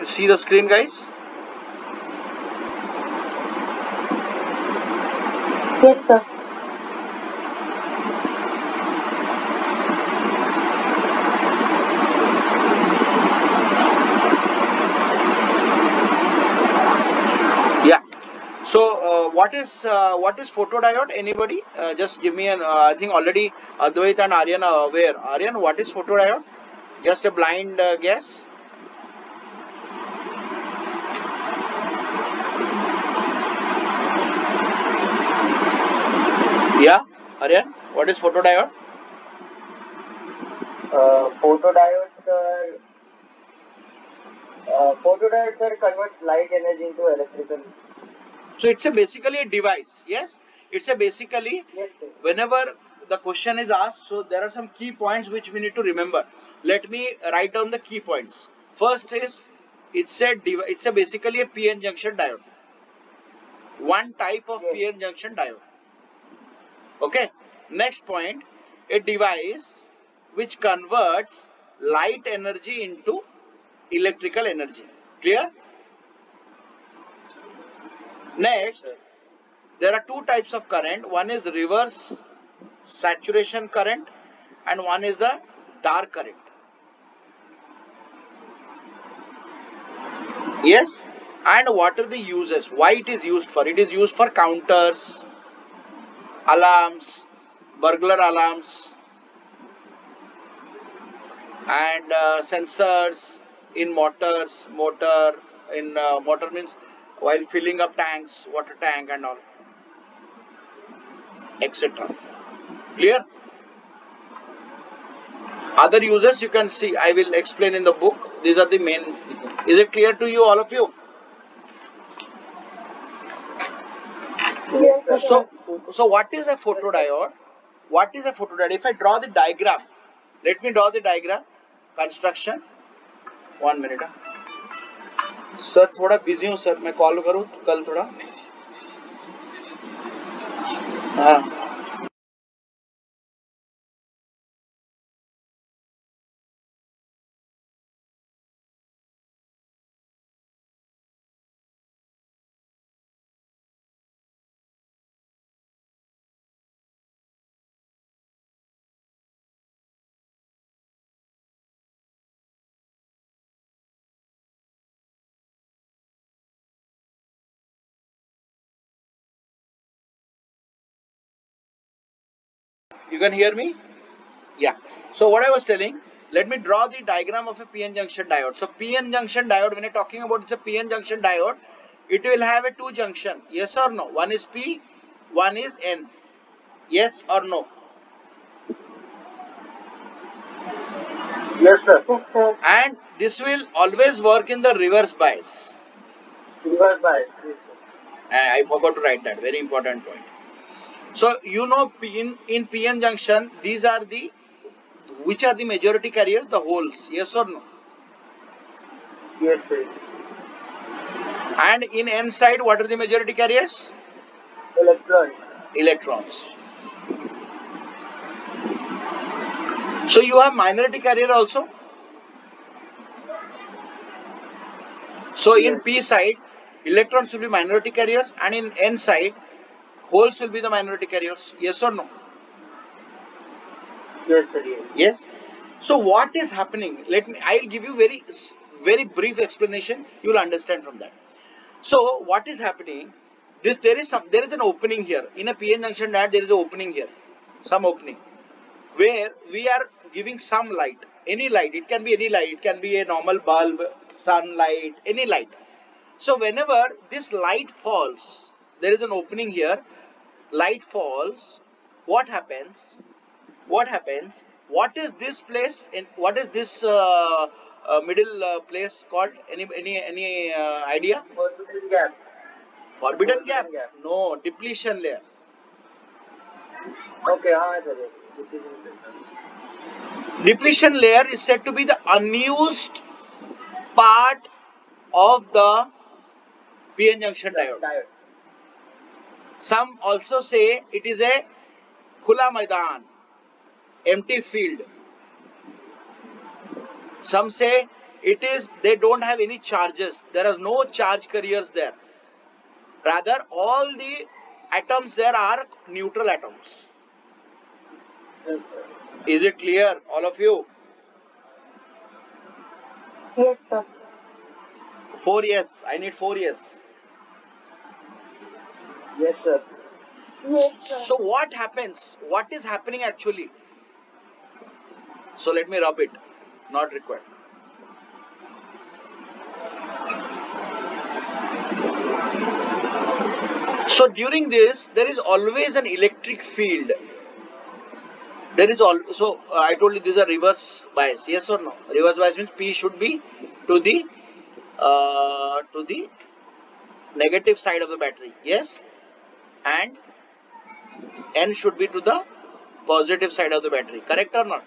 see the screen, guys? Yes, sir. Yeah. So what is photodiode? Anybody? Just give me an. I think already Advait and Aryan are aware. Aryan, what is photodiode? Just a blind guess. Yeah, Aryan, what is photodiode? Photodiode, sir. Photodiode, sir, converts light energy into electrical. So it's basically a device. Yes, it's basically Yes, sir. whenever the question is asked. So there are some key points which we need to remember. Let me write down the key points. First is it's basically a PN junction diode. One type of Yes. PN junction diode. Okay. Next point, a device which converts light energy into electrical energy. Clear? Next, there are two types of current. One is reverse saturation current and one is the dark current. Yes. And what are the uses? Why it is used for? It is used for counters, alarms, burglar alarms, and sensors in motor means while filling up tanks, water tank and all, etc. Clear? Other uses you can see, I will explain in the book. These are the main. Is it clear to you, all of you? Yes, sir. So what is a photodiode? What is a photodiode? If I draw the diagram, let me draw the diagram. Construction. 1 minute. Sir थोड़ा busy हूँ sir, मैं call करूँ कल थोड़ा. हाँ. You can hear me? Yeah. So what I was telling, let me draw the diagram of a PN junction diode. So PN junction diode, when you're talking about it's a PN junction diode, it will have a two junction. Yes or no? One is P, one is N. Yes or no? Yes, sir. Yes, sir. And this will always work in the reverse bias. Reverse bias. Yes, sir. I forgot to write that. Very important point. So you know in PN junction, these are the which are the majority carriers? The holes. Yes or no? Yes, sir. And in N side, what are the majority carriers? Electrons. Electrons. So you have minority carrier also. So in P side, electrons will be minority carriers, and in N side, holes will be the minority carriers. Yes or no? Yes, sir. Yes. Yes. So what is happening? I'll give you very brief explanation. You will understand from that. So what is happening? There is an opening here in a PN junction diode. There is an opening here, some opening where we are giving some light. Any light. It can be any light. It can be a normal bulb, sunlight, any light. So whenever this light falls, there is an opening here. Light falls. What happens? What happens? What is this place? What is this middle place called? Any idea? Forbidden gap. Forbidden gap? No, depletion layer. Okay, sir. Depletion layer is said to be the unused part of the PN junction diode. Some also say it is a khula maidan, empty field. Some say they don't have any charges. There are no charge carriers there. Rather, all the atoms there are neutral atoms. Yes, sir. Is it clear, all of you? Yes, sir. 4 yes. I need 4 yes. Yes, sir. Yes, sir. So what happens? What is happening actually? So let me rub it. Not required. So during this, there is always an electric field. There is also, I told you this is a reverse bias. Yes or no? Reverse bias means P should be to the negative side of the battery. Yes, and N should be to the positive side of the battery. Correct or not?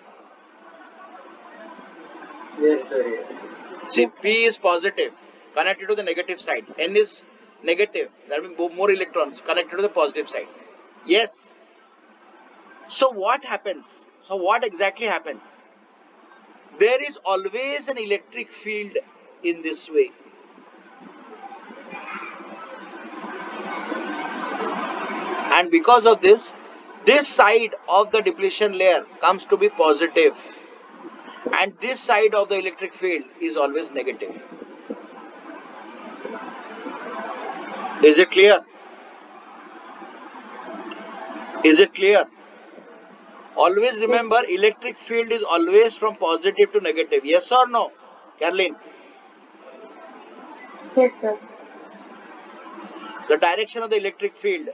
Yes, sir. Yes. See, P is positive, connected to the negative side. N is negative, that means more electrons connected to the positive side. Yes. So what happens? So what exactly happens? There is always an electric field in this way. And because of this side of the depletion layer comes to be positive, and this side of the electric field is always negative. Is it clear? Is it clear? Always remember, electric field is always from positive to negative. Yes or no, Caroline? Yes, sir. The direction of the electric field.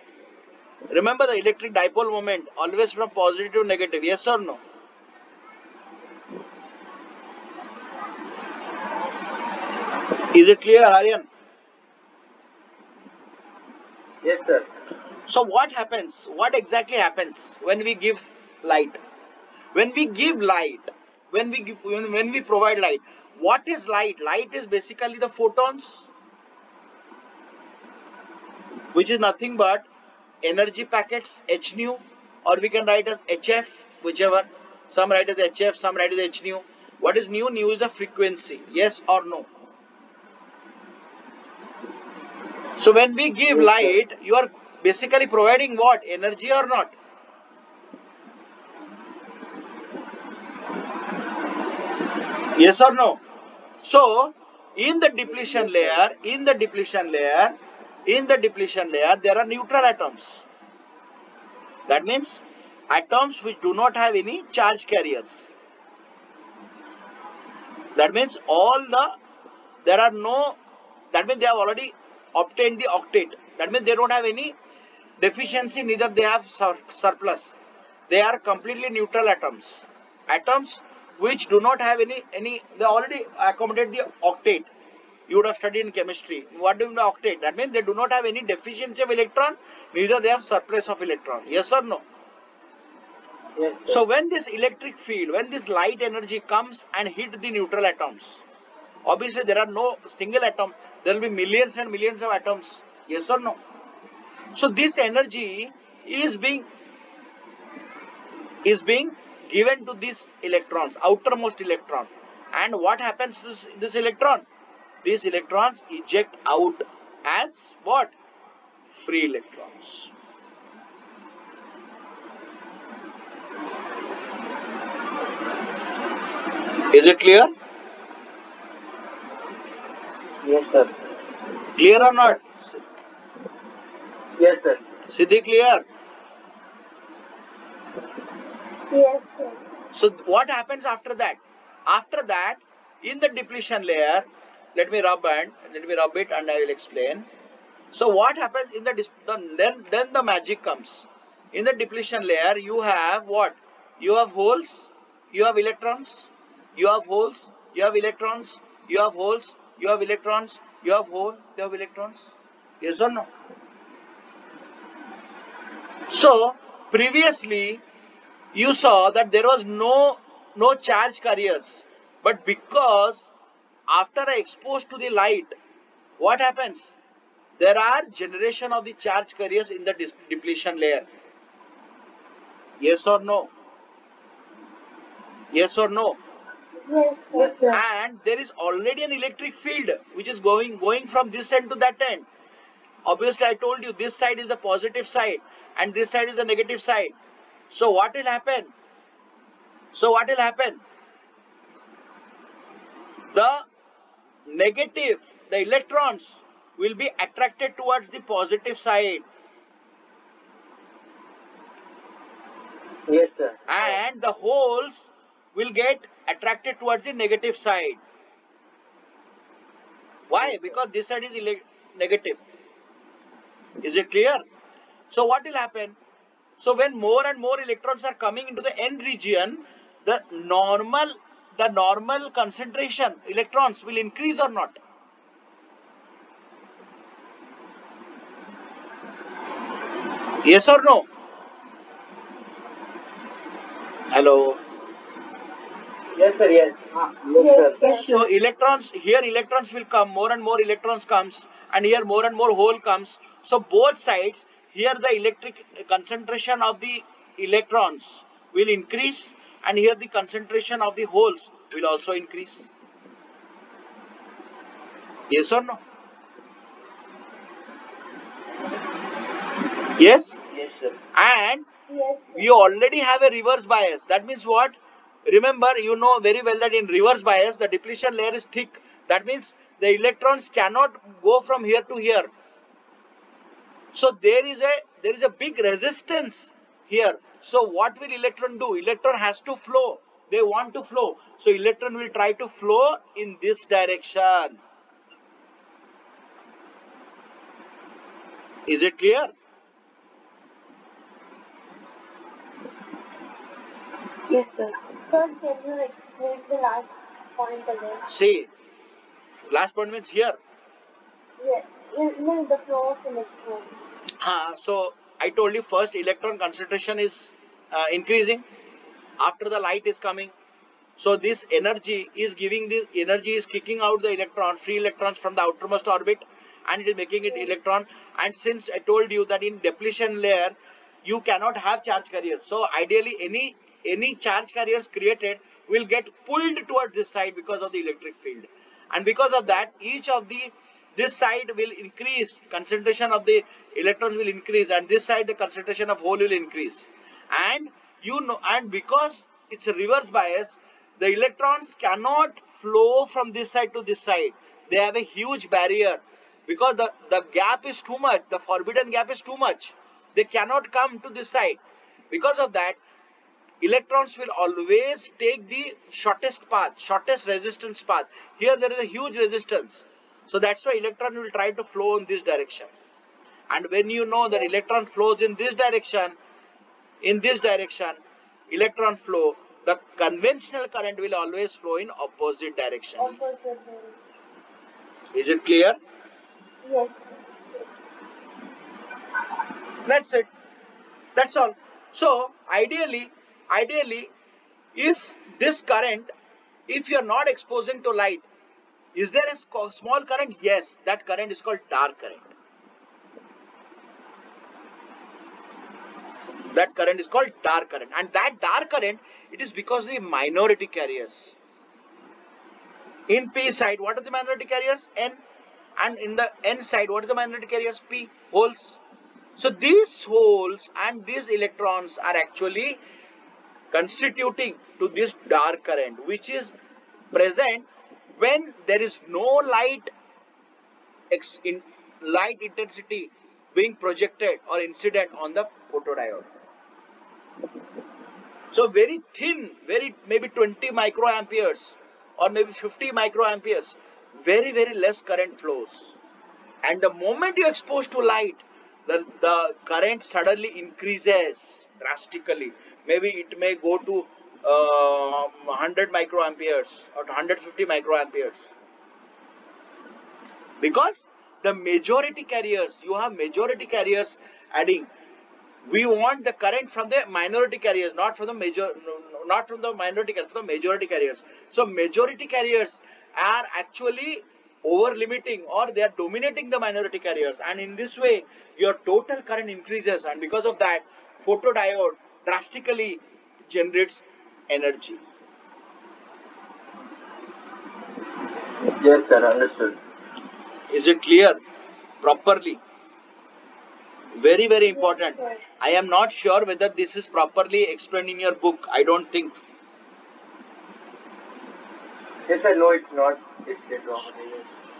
Remember the electric dipole moment, always from positive to negative. Yes or no? Is it clear, Aryan? Yes, sir. So what happens? What exactly happens when we give light? When we give light, when we provide light, what is light? Light is basically the photons, which is nothing but energy packets, h nu, or we can write as hf, whichever. Some write as hf, some write as h nu. What is nu? Nu is the frequency. Yes or no? So when we give Yes, sir. light, you are basically providing what? Energy or not? Yes or no? So in the depletion layer, there are neutral atoms. That means atoms which do not have any charge carriers. That means they have already obtained the octet. That means they don't have any deficiency, neither they have surplus. They are completely neutral atoms. Atoms which do not have any they already accommodate the octet. You would have studied in chemistry. What do you mean by octet? That means they do not have any deficiency of electron, neither they have surplus of electron. Yes or no? Yes, sir. So when this electric field, when this light energy comes and hit the neutral atoms, obviously there are no single atom, there will be millions and millions of atoms. Yes or no? So this energy is being given to these electrons, outermost electron. And what happens to this electron? These electrons eject out as what? Free electrons. Is it clear? Yes, sir. Clear or not? Yes, sir. Siddhi, clear? Yes, sir. So what happens after that? After that, in the depletion layer, let me rub it and I will explain. So what happens in then the magic comes. In the depletion layer, you have what? You have holes, you have electrons, you have holes, you have electrons, you have holes, you have electrons, you have hole, you have electrons. Yes or no? So previously you saw that there was no charge carriers, but because after I expose to the light, what happens? There are generation of the charge carriers in the depletion layer. Yes or no? Yes or no? Yes, yes, sir. and there is already an electric field which is going from this end to that end. Obviously, I told you this side is the positive side and this side is the negative side. So what will happen? The negative, the electrons will be attracted towards the positive side, Yes, sir. and the holes will get attracted towards the negative side. Why? Because this side is negative. Is it clear? So what will happen? So when more and more electrons are coming into the N region, the normal concentration electrons will increase or not? Yes or no? Hello. Yes, sir. Yes. Yes, sir. Yes, So electrons will come, more and more electrons comes, and here more and more hole comes. So both sides, here the electric concentration of the electrons will increase, and here the concentration of the holes will also increase. Yes or no? Yes? Yes, sir. And yes, we already have a reverse bias. That means what? Remember, you know very well that in reverse bias, the depletion layer is thick. That means the electrons cannot go from here to here. So there is a big resistance here. So what will electron do? Electron has to flow. They want to flow. So electron will try to flow in this direction. Is it clear? yes, sir. Sir, can you explain the last point again? See, last point means here. Yes, in the flow of electrons. So I told you first electron concentration is increasing after the light is coming. So this energy is kicking out the free electrons from the outermost orbit, and it is making it electron. And since I told you that in depletion layer you cannot have charge carriers, so ideally any charge carriers created will get pulled towards this side because of the electric field, and because of that this side will increase, concentration of the electrons will increase, and this side the concentration of hole will increase. And and because it's a reverse bias, the electrons cannot flow from this side to this side. They have a huge barrier because the gap is too much, the forbidden gap is too much. They cannot come to this side. Because of that, electrons will always take the shortest path, shortest resistance path. Here there is a huge resistance. So that's why electron will try to flow in this direction. And when you know that electron flows in this direction, electron flow, the conventional current will always flow in opposite direction. Opposite. Is it clear? Yes. That's it. That's all. So ideally, if this current, if you are not exposing to light, is there a small current? Yes, that current is called dark current. That current is called dark current, and that dark current, it is because of the minority carriers. In P side, what are the minority carriers? N. And in the N side, what is the minority carriers? P. Holes. So these holes and these electrons are actually constituting to this dark current, which is present when there is no light intensity being projected or incident on the photodiode. So very thin, maybe 20 microamperes or maybe 50 microamperes, very less current flows. And the moment you expose to light, the current suddenly increases drastically. Maybe it may go to 100 microamperes or 150 microamperes. Because the majority carriers, you have majority carriers adding. We want the current from the minority carriers, not from the minority carriers, from the majority carriers. So majority carriers are actually over limiting, or they are dominating the minority carriers, and in this way your total current increases, and because of that photodiode drastically generates energy. Yes, sir. Understood. Is it clear? Properly. Very, very important. I am not sure whether this is properly explained in your book. I don't think. Yes, sir. No, it's not. It's wrong.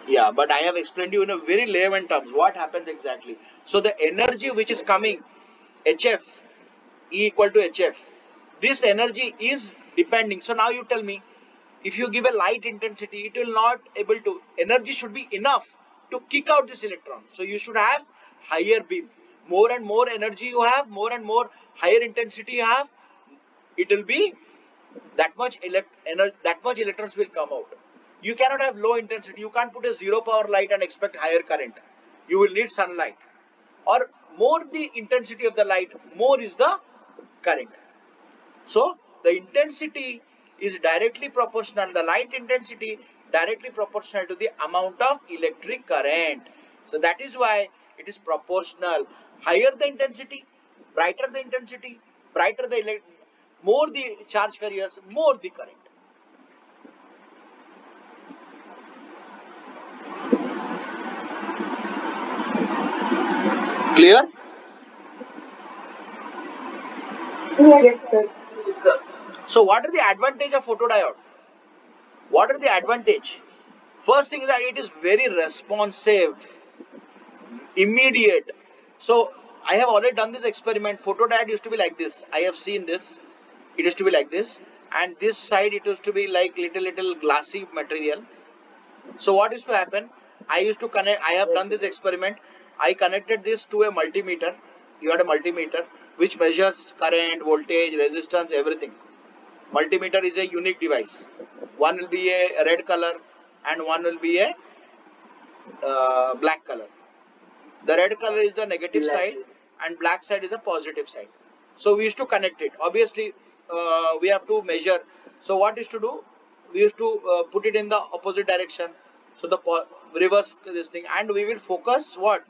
Yeah, but I have explained you in a very layman terms what happens exactly. So the energy which is coming, HF, E equal to HF, this energy is depending. So now you tell me, if you give a light intensity, it will not able to, energy should be enough to kick out this electron. So you should have higher beam. More and more energy you have, more and more higher intensity you have, it will be that much electrons will come out. You cannot have low intensity. You can't put a zero power light and expect higher current. You will need sunlight. Or more the intensity of the light, more is the current. So the intensity is directly proportional, the light intensity directly proportional to the amount of electric current. So that is why it is proportional. Higher the intensity, brighter the intensity, brighter the more the charge carriers, more the current. Clear? Yes, sir. So what are the advantage of photodiode? What are the advantage? First thing is that it is very responsive, immediate. So I have already done this experiment. Photodiode used to be like this. I have seen this. It used to be like this, and this side it used to be like little glassy material. So what used to happen? I used to connect. I have done this experiment. I connected this to a multimeter. You had a multimeter which measures current, voltage, resistance, everything. Multimeter is a unique device. One will be a red color and one will be a black color. The red color is the negative side and black side is the positive side. So we used to connect it. Obviously, we have to measure. So what is to do? We used to put it in the opposite direction. So the reverse this thing, and we will focus what?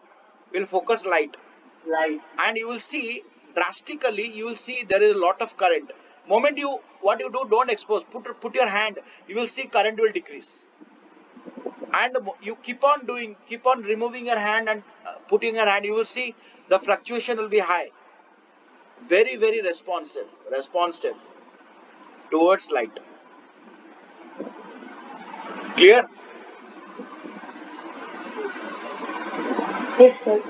We will focus light. Light. And you will see drastically. You will see there is a lot of current. Moment you what you do, don't expose. Put your hand. You will see current will decrease. And you keep on removing your hand and putting your hand, you will see the fluctuation will be high. Very, very responsive towards light. Clear? Yes, sir.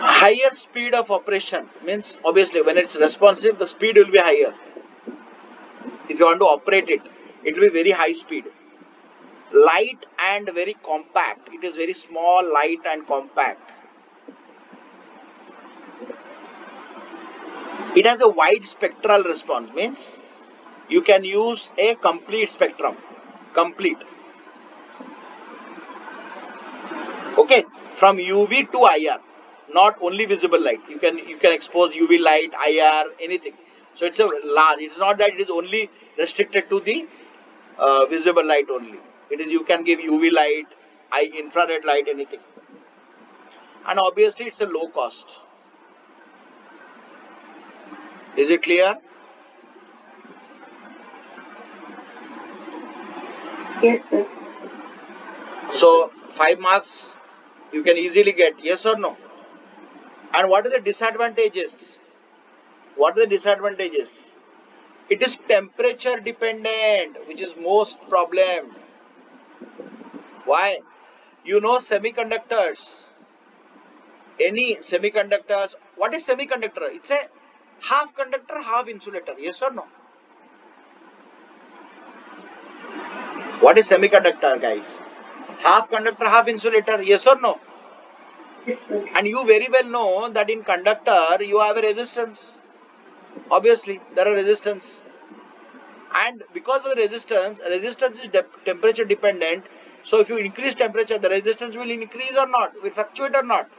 Higher speed of operation means obviously when it's responsive, the speed will be higher. If you want to operate it, it will be very high speed. Light and very compact. It is very small, light and compact. It has a wide spectral response, means you can use a complete spectrum. Complete. Okay, from UV to IR, not only visible light. You can expose UV light, IR, anything. So it's a large. It's not that it is only restricted to the visible light only. It is, you can give UV light, infrared light, anything. And obviously it's a low cost. Is it clear? Yes, sir. So 5 marks you can easily get, yes or no? And what are the disadvantages? What are the disadvantages? It is temperature dependent, which is most problem. Why? You know semiconductors. Any semiconductors. What is semiconductor? It's a half conductor, half insulator. Yes or no? What is semiconductor, guys? Half conductor, half insulator. Yes or no? Yes, sir. And you very well know that in conductor you have a resistance. Obviously, there are resistance. And because of the resistance is temperature dependent. So if you increase temperature, the resistance will increase or not? Will fluctuate or not?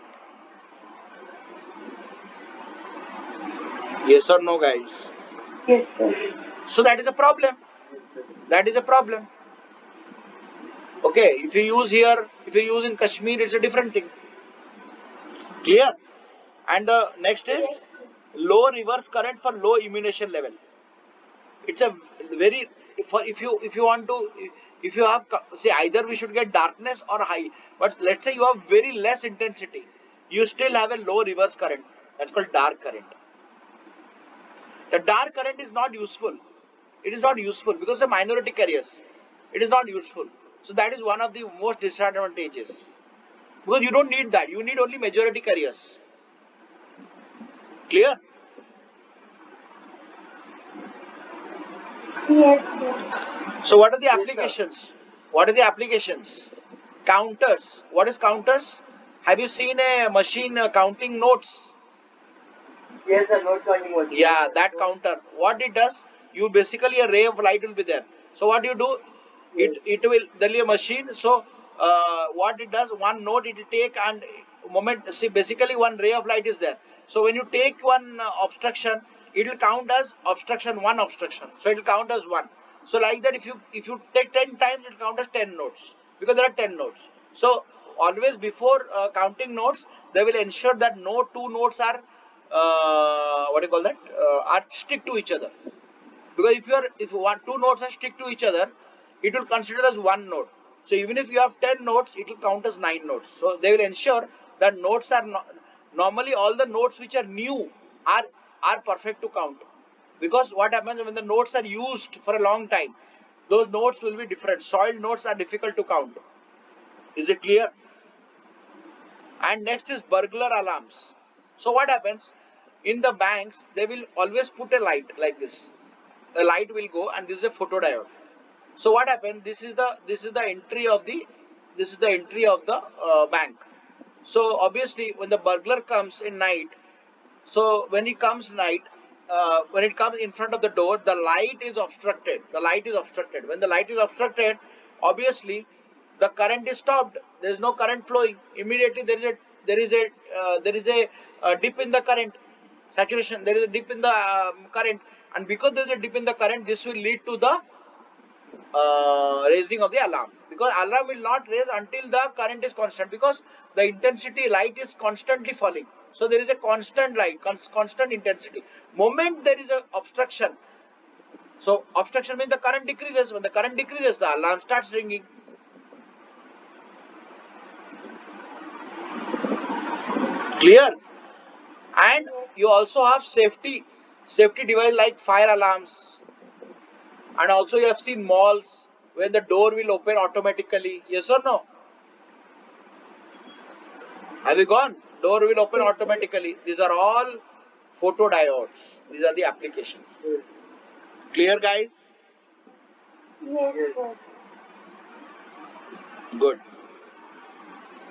Yes or no, guys? Yes, sir. So that is a problem. That is a problem. Okay, if you use here, if you use in Kashmir, it's a different thing. Clear? And the next is low reverse current for low illumination level. It's a very if you want to, if you have, say, either we should get darkness or high, but let's say you have very less intensity, you still have a low reverse current. That's called dark current. The dark current is not useful. It is not useful because the minority carriers. It is not useful. So that is one of the most disadvantages. Because you don't need that. You need only majority carriers. Clear? Yes, sir. So what are the Yes, sir. applications? What are the applications? Counters. What is counters? Have you seen a machine counting notes? Yes, sir. Note counting machine. Yeah, that counter. What it does, you basically a ray of light will be there. So what you do, it will, there will be a machine. So what it does, one note it will take, and moment, see, basically one ray of light is there. So when you take one obstruction, it will count as obstruction, one obstruction. So it will count as one. So like that, if you take 10 times, it will count as 10 notes, because there are 10 notes. So always before counting notes, they will ensure that no two notes are what do you call that? Are stick to each other. Because if you want two notes are stick to each other, it will consider as one note. So even if you have 10 notes, it will count as 9 notes. So they will ensure that notes are normally all the notes which are new are perfect to count. Because what happens when the notes are used for a long time, those notes will be different. Soiled notes are difficult to count. Is it clear? And next is burglar alarms. So what happens? In the banks, they will always put a light like this. A light will go, and this is a photodiode. So what happens? This is the entry of the bank. So obviously, when the burglar comes in night, so when he comes night, when it comes in front of the door, the light is obstructed. The light is obstructed. When the light is obstructed, obviously the current is stopped. There is no current flowing. Immediately there is a dip in the current saturation. There is a dip in the current, and because there is a dip in the current, this will lead to the raising of the alarm. Because alarm will not raise until the current is constant, because the intensity light is constantly falling. So there is a constant light, constant intensity. Moment there is a obstruction. So obstruction means the current decreases. When the current decreases, the alarm starts ringing. Clear? And you also have safety device like fire alarms. And also you have seen malls when the door will open automatically. Yes or no? Have you gone? Door will open automatically. These are all photodiodes. These are the applications. Clear, guys? Yes, sir. Good.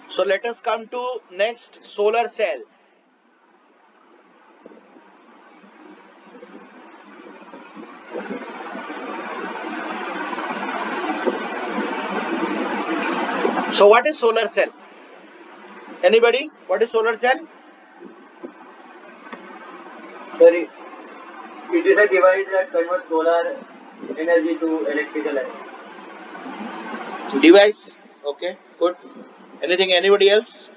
So let us come to next, solar cell. So what is solar cell? Anybody? What is solar cell? Sorry. It is a device that converts solar energy to electrical energy. Device. Okay, good. Anything? Anybody else?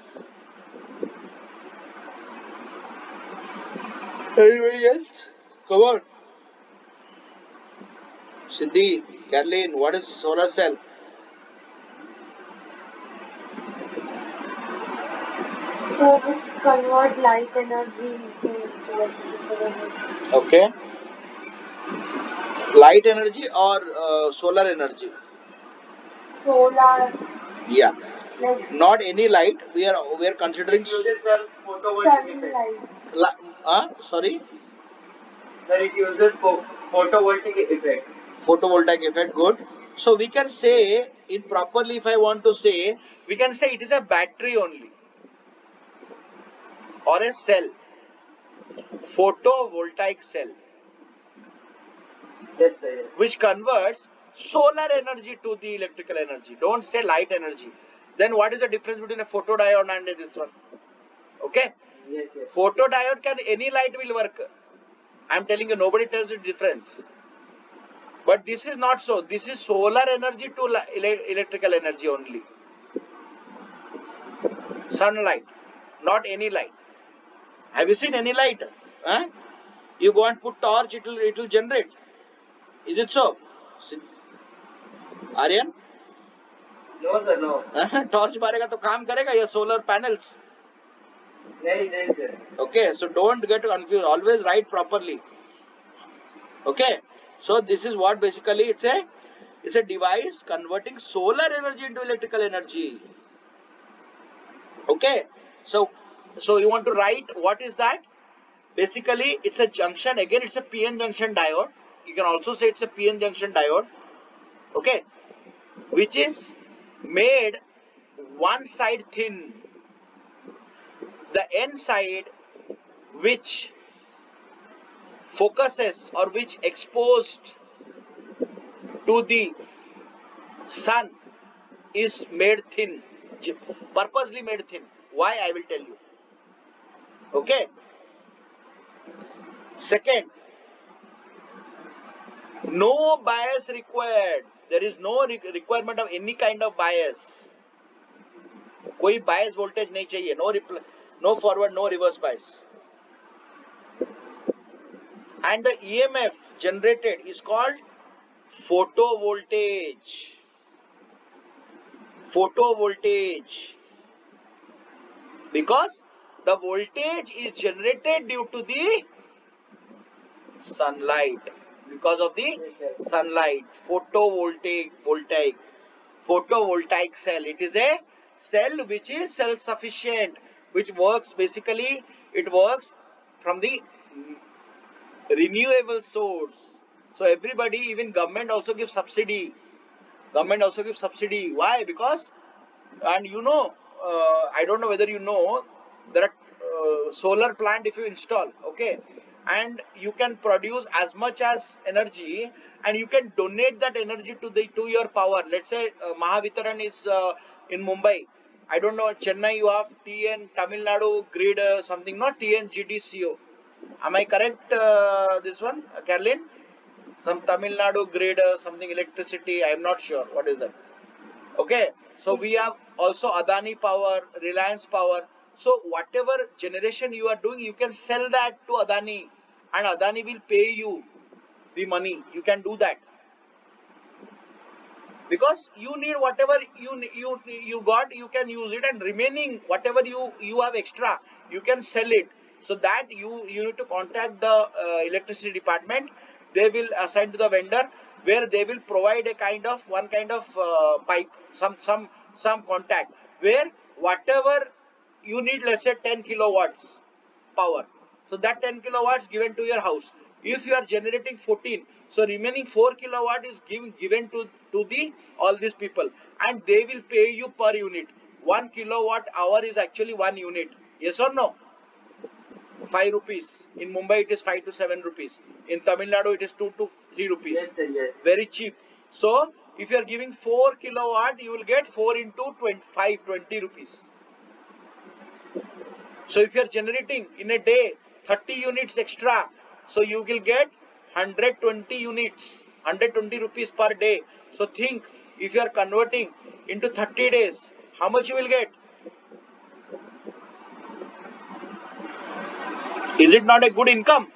Anybody else? Come on. Siddhi, Caroline, what is solar cell? So this convert light energy into electrical energy. Okay. Light energy or solar energy? Solar, Yeah. like Not any light. We are considering. It uses the photovoltaic effect. sunlight. Sorry. Sir, it uses photovoltaic effect. Photovoltaic effect. Good. So we can say, in properly, if I want to say, we can say it is a battery only, or a cell. Photovoltaic cell, Yes, sir. Yes. which converts solar energy to the electrical energy. Don't say light energy. Then what is the difference between a photodiode and this one? Okay. Yes, yes. Photodiode can, any light will work. I am telling you, nobody tells the difference. But this is not so. This is solar energy to electrical energy only. Sunlight, not any light. Have you seen any light? Huh? You go and put torch, it will generate. Is it so? Aryan No, sir, no. Torch मारेगा तो काम करेगा ये solar panels? नहीं, sir. Okay, so don't get confused. Always write properly. Okay, so this is what basically it's a device converting solar energy into electrical energy. Okay, so you want to write what is that? Basically, it's a junction. Again, it's a PN junction diode. You can also say it's a PN junction diode. Okay, which is made one side thin. The N side, which focuses or which exposed to the sun, is made thin, purposely made thin. Why? I will tell you. Okay. Second, no bias required. There is no requirement of any kind of bias. कोई bias voltage नहीं चाहिए. No forward, no reverse bias. And the EMF generated is called photovoltage. Photovoltage. Because the voltage is generated due to the sunlight. Because of the sunlight. Photovoltaic cell. It is a cell which is self-sufficient, which works basically, it works from the renewable source. So everybody, even government also gives subsidy. Why? Because, and you know, I don't know whether you know, there are solar plant if you install, okay, and you can produce as much as energy, and you can donate that energy to your power. Let's say Mahavitaran is in Mumbai. I don't know, Chennai you have TN, Tamil Nadu grid something, not TN GDCO. Am I correct, this one, Caroline? Some Tamil Nadu grid, something electricity, I am not sure. What is that? Okay, so we have also Adani Power, Reliance Power. So whatever generation you are doing, you can sell that to Adani, and Adani will pay you the money. You can do that. Because you need whatever you got, you can use it, and remaining whatever you have extra, you can sell it. So that you need to contact the electricity department. They will assign to the vendor, where they will provide one kind of pipe, some contact, where whatever you need, let's say 10 kilowatts power. So that 10 kilowatts given to your house. If you are generating 14, so remaining 4 kilowatt is given to all these people, and they will pay you per unit. 1 kilowatt hour is actually 1 unit. Yes or no? 5 rupees. In Mumbai it is 5 to 7 rupees. In Tamil Nadu it is 2 to 3 rupees. Yes, sir, yes. Very cheap. So if you are giving 4 kilowatt, you will get 4 into 20 rupees. So if you are generating in a day 30 units extra, so you will get 120 units, 120 rupees per day. So think, if you are converting into 30 days, how much you will get? Is it not a good income?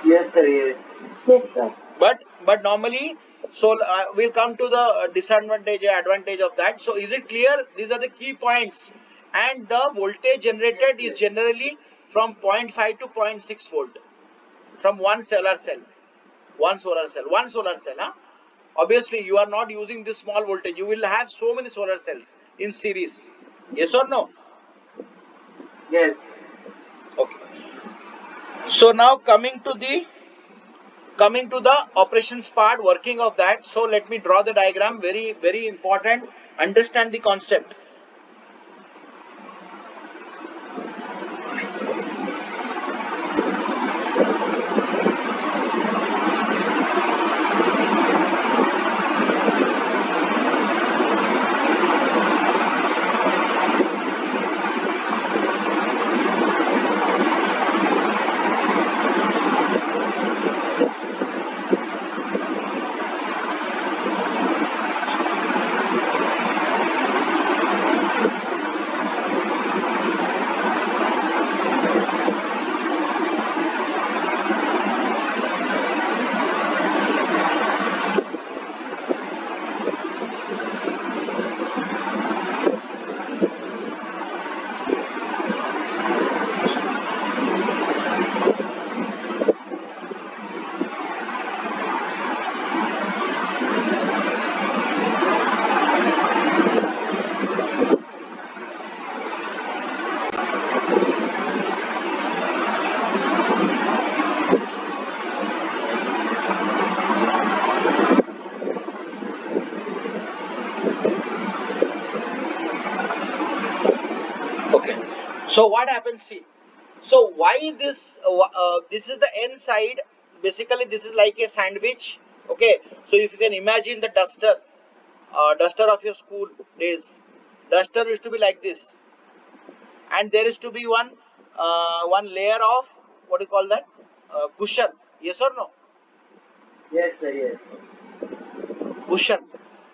Yes, sir, yes. Yes, sir. But normally, so we'll come to the disadvantage and advantage of that. So is it clear? These are the key points. And the voltage generated is generally from 0.5 to 0.6 volt from one solar cell. One solar cell, huh? Obviously, you are not using this small voltage. You will have so many solar cells in series. Yes or no? Yes. Okay. So now coming to the operations part, working of that. So let me draw the diagram. Very, very important. Understand the concept. So what happens? See. So why this? This is the N side. Basically, this is like a sandwich. Okay. So if you can imagine the duster of your school days, duster used to be like this, and there is to be one layer of what do you call that? Cushion. Yes or no? Yes, sir, yes. Cushion,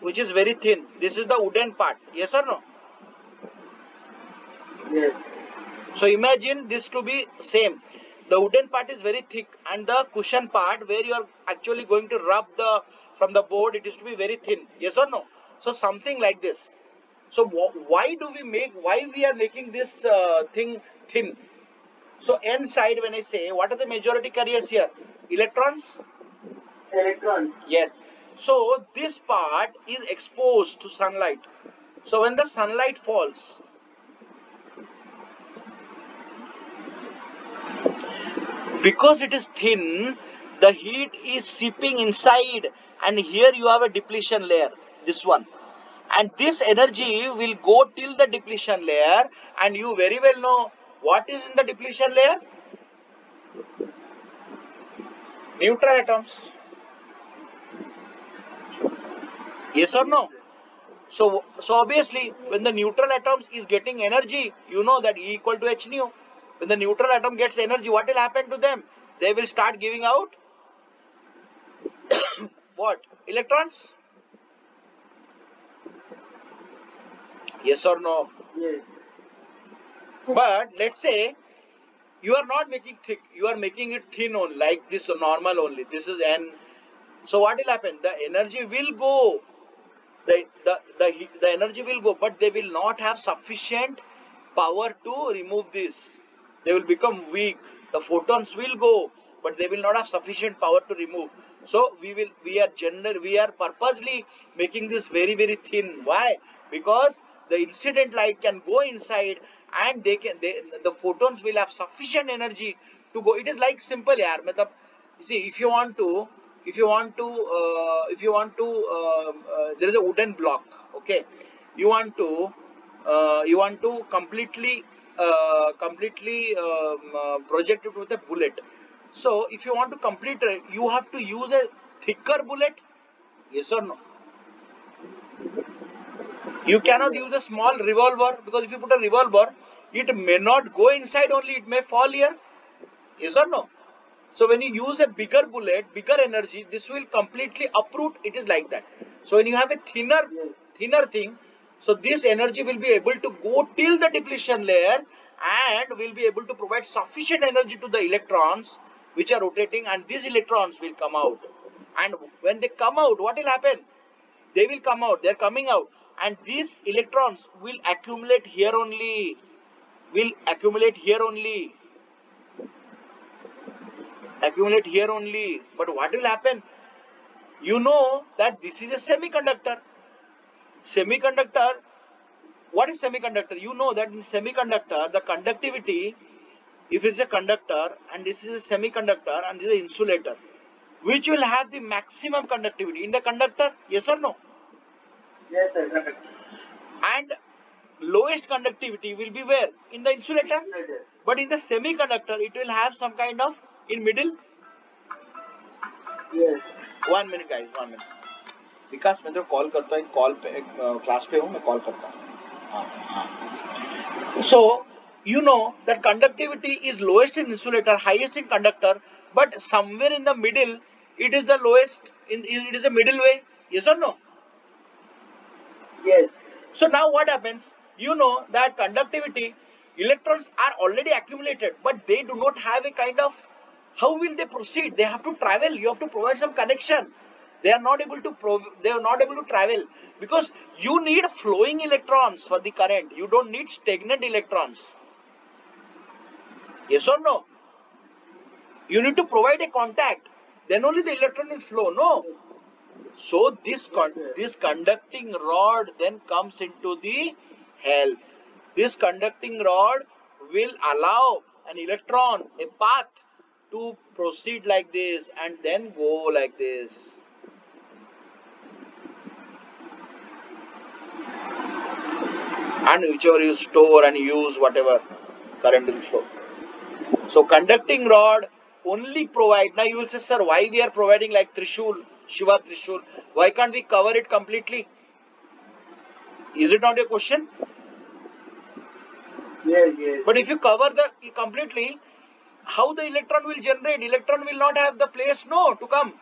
which is very thin. This is the wooden part. Yes or no? Yes. So imagine this to be same. The wooden part is very thick, and the cushion part where you are actually going to rub from the board, it is to be very thin. Yes or no? So something like this. So why we are making this thing thin? So N side, when I say, what are the majority carriers here? Electrons? Electrons. Yes. So this part is exposed to sunlight. So when the sunlight falls, because it is thin, the heat is seeping inside, and here you have a depletion layer, this one. And this energy will go till the depletion layer, and you very well know what is in the depletion layer? Neutral atoms. Yes or no? So obviously, when the neutral atoms is getting energy, you know that E equal to H nu. When the neutral atom gets energy, what will happen to them? They will start giving out what? Electrons? Yes or no? Yes. But let's say you are not making thick, you are making it thin only, like this normal only. This is N. So what will happen? The energy will go. The energy will go, but they will not have sufficient power to remove this. They will become weak. The photons will go, but they will not have sufficient power to remove. So we are purposely making this very very thin. Why? Because the incident light can go inside, and the photons will have sufficient energy to go. It is like simple, yaar. Matlab, you see, if you want to, there is a wooden block. Okay, you want to completely project it with a bullet. So if you want to complete it, you have to use a thicker bullet. Yes or no? You cannot use a small revolver, because if you put a revolver, it may not go inside only, it may fall here. Yes or no? So when you use a bigger bullet, bigger energy, this will completely uproot. It is like that. So when you have a thinner thing, so this energy will be able to go till the depletion layer, and will be able to provide sufficient energy to the electrons which are rotating, and these electrons will come out. And when they come out, what will happen? They will come out. They are coming out, and these electrons will accumulate here only. Accumulate here only. But what will happen? You know that this is a semiconductor. What is semiconductor? You know that in semiconductor, the conductivity, if it's a conductor, and this is a semiconductor, and this is an insulator, which will have the maximum conductivity in the conductor? Yes or no? Yes, sir. And lowest conductivity will be where? In the insulator. But in the semiconductor, it will have some kind of in middle. Yes. 1 minute guys, 1 minute. विकास मैं तो call करता हूँ, call पे class पे हूँ, मैं call करता हूँ. So you know that conductivity is lowest in insulator, highest in conductor, but somewhere in the middle it is the lowest. It is a middle way. Yes or no? Yes. So now what happens? You know that conductivity, electrons are already accumulated, but they do not have a kind of, how will they proceed? They have to travel. You have to provide some connection. They are not able to travel, because you need flowing electrons for the current. You don't need stagnant electrons. Yes or no? You need to provide a contact. Then only the electron will flow. No. So this conducting rod then comes into the help. This conducting rod will allow an electron a path to proceed like this and then go like this. And whichever you store and use, whatever. current will flow. So conducting rod only provide. Now you will say, sir, why we are providing like Trishul, Shiva Trishul? Why can't we cover it completely? Is it not a question? Yes, yes. But if you cover the completely, how the electron will generate? Electron will not have the place, no, to come.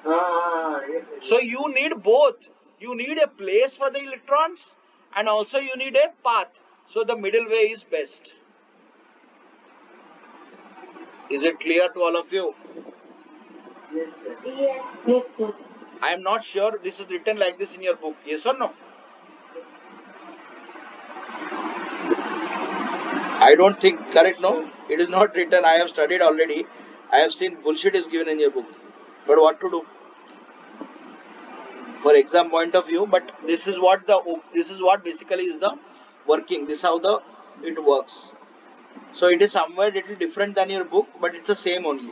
Yes, yes. So you need both. You need a place for the electrons and also you need a path. So the middle way is best. Is it clear to all of you? Yes, sir. Yes. Yes, sir. I am not sure this is written like this in your book. Yes or no? I don't think, correct, no? It is not written. I have studied already. I have seen bullshit is given in your book. But what to do? For exam point of view, but this is what basically is the working. This is how it works. So it is somewhere little different than your book, but it's the same only.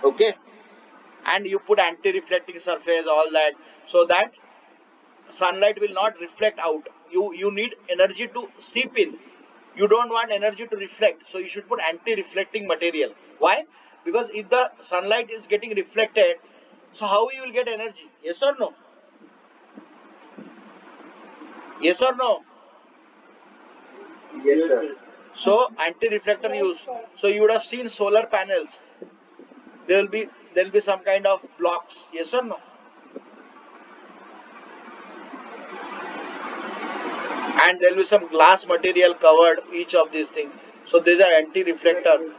Okay? And you put anti-reflecting surface, all that, so that sunlight will not reflect out. You need energy to seep in. You don't want energy to reflect, so you should put anti-reflecting material. Why? Because if the sunlight is getting reflected, so how you will get energy? Yes or no? Yes or no? Yes, sir. So anti-reflector use. So you would have seen solar panels. There will be some kind of blocks. Yes or no? And there will be some glass material covered each of these things. So these are anti-reflector.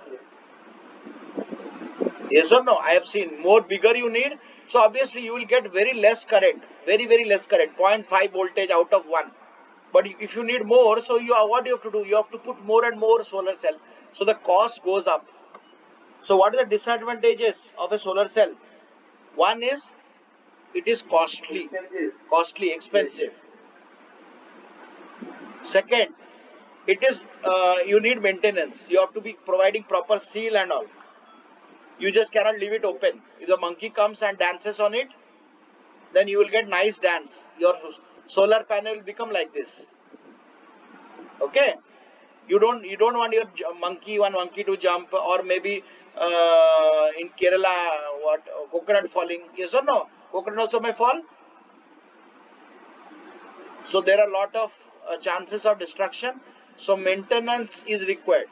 Yes or no? I have seen. More bigger you need. So obviously you will get very less current. Very less current. 0.5 voltage out of 1. But if you need more, so what you have to do? You have to put more and more solar cell. So the cost goes up. So what are the disadvantages of a solar cell? One is it is costly, expensive. Second, it is you need maintenance. You have to be providing proper seal and all. You just cannot leave it open. If the monkey comes and dances on it, then you will get nice dance. Your solar panel will become like this. Okay? You don't want your one monkey to jump, or maybe in Kerala coconut falling. Yes or no? Coconut also may fall. So there are a lot of chances of destruction. So maintenance is required.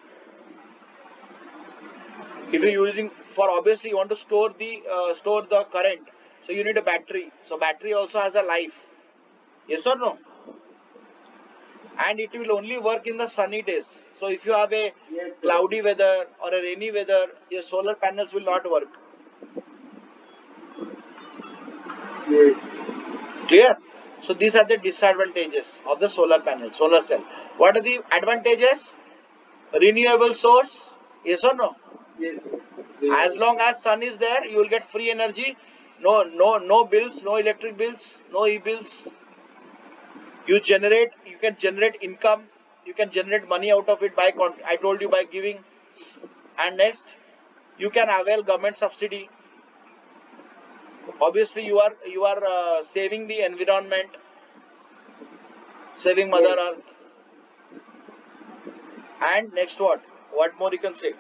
If you're using for, obviously you want to store the current, so you need a battery. So battery also has a life. Yes or no? And it will only work in the sunny days. So if you have a cloudy weather or a rainy weather, your solar panels will not work. Yes. Clear? So these are the disadvantages of the solar panel, solar cell. What are the advantages? Renewable source. Yes or no? Yes. As long as sun is there, you will get free energy. No bills, no electric bills, no e-bills. You can generate income. You can generate money out of it by I told you, by giving. And next, you can avail government subsidy. Obviously, you are saving the environment, saving Mother Earth. And next, what? What more you can say?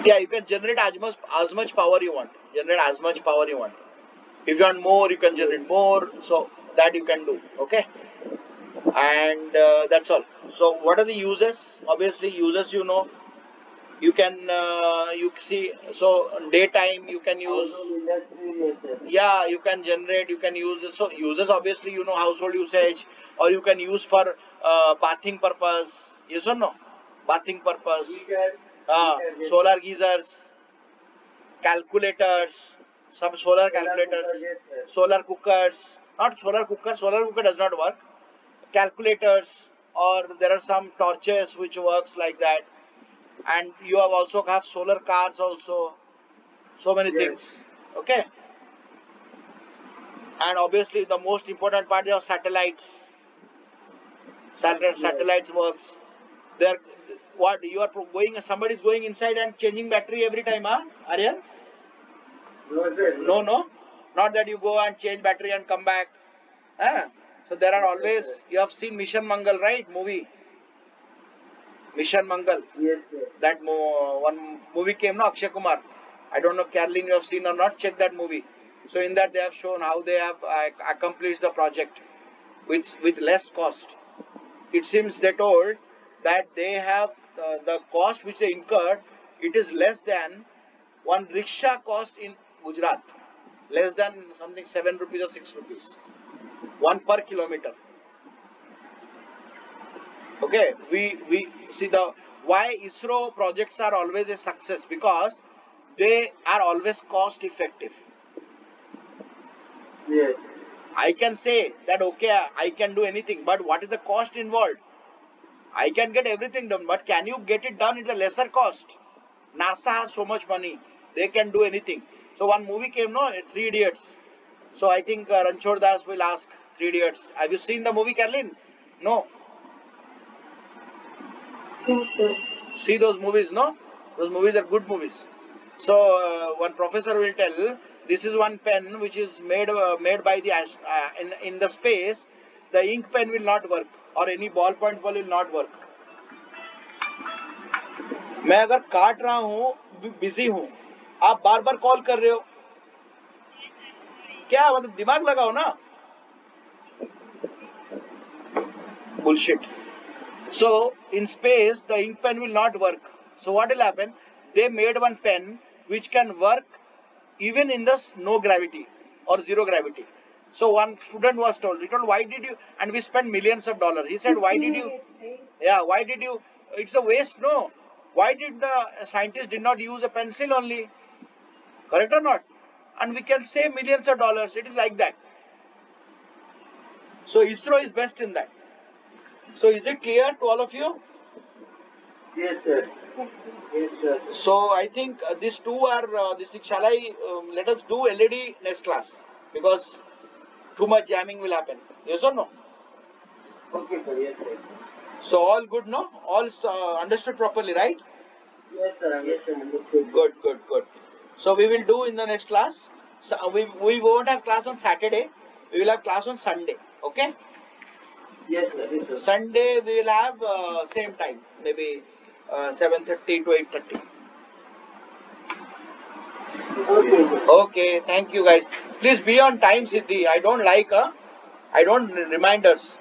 Yeah, you can generate as much power you want. Generate as much power you want. If you want more, you can generate more. So that you can do. Okay. And that's all. So what are the uses? Obviously, uses you can you see. So daytime you can use. Yeah, you can generate. You can use this. So uses, obviously household usage, or you can use for bathing purpose. Yes or no? Bathing purpose. Solar geysers, calculators, some solar calculators, solar cookers, not solar cooker, solar cooker does not work, calculators, or there are some torches which works like that, and you also have solar cars also, so many things, okay, and obviously the most important part is satellites. Satellites works. There, What you are going? Somebody is going inside and changing battery every time, huh, Aryan? No, sir. No, no, not that you go and change battery and come back. Huh? So there are always. You have seen Mission Mangal, right? Movie. Mission Mangal. Yes, sir. That one movie came, no, Akshay Kumar. I don't know, Caroline, you have seen or not. Check that movie. So in that they have shown how they have accomplished the project with less cost. It seems they told that they have the cost which they incurred. It is less than one rickshaw cost in Gujarat. Less than something 7 rupees or 6 rupees. 1 per kilometer. Okay, we see the why ISRO projects are always a success, because they are always cost effective. Yes. I can say that okay, I can do anything, but what is the cost involved? I can get everything done, but can you get it done at a lesser cost? NASA has so much money, they can do anything. So one movie came, no, it's 3 Idiots. So I think Ranchod Das will ask 3 Idiots. Have you seen the movie, Caroline? No. No, sir. See those movies, no? Those movies are good movies. So one professor will tell, this is one pen which is made by the in the space. The ink pen will not work, or any ballpoint ball will not work. मैं अगर काट रहा हूँ, busy हूँ, आप बार बार call कर रहे हो, क्या मतलब दिमाग लगाओ ना. Bullshit. So in space the ink pen will not work. So what will happen? They made one pen which can work even in the no gravity or zero gravity. So one student was told, he told, why did you, and we spent millions of dollars. He said, why did you, why did you, it's a waste, no. Why did the scientist did not use a pencil only? Correct or not? And we can save millions of dollars. It is like that. So ISRO is best in that. So is it clear to all of you? Yes, sir. Yes, sir. So I think these two are, shall I, let us do LED next class, because too much jamming will happen. Yes or no? Okay, sir. Yes, sir. So all good, no? All understood properly, right? Yes, sir. Yes, sir. Understood. Good, good, good. So we will do in the next class. So we won't have class on Saturday. We will have class on Sunday. Okay? Yes, sir. Yes, sir. Sunday we will have same time, maybe 7:30 to 8:30. Okay, sir. Okay, thank you guys. Please be on time, Siddhi. I don't like reminders.